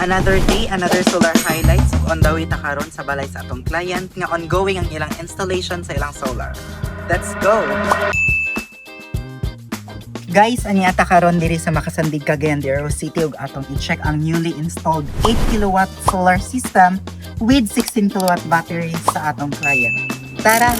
Another day, another solar highlights. On the way ta karon sa balay sa atong client nga ongoing ang ilang installation sa ilang solar. Let's go! Guys, ani ata karon diri sa Macasandig, Cagayan de Oro City ug atong i-check ang newly installed 8 kilowatt solar system with 16 kilowatt battery sa atong client. Tara!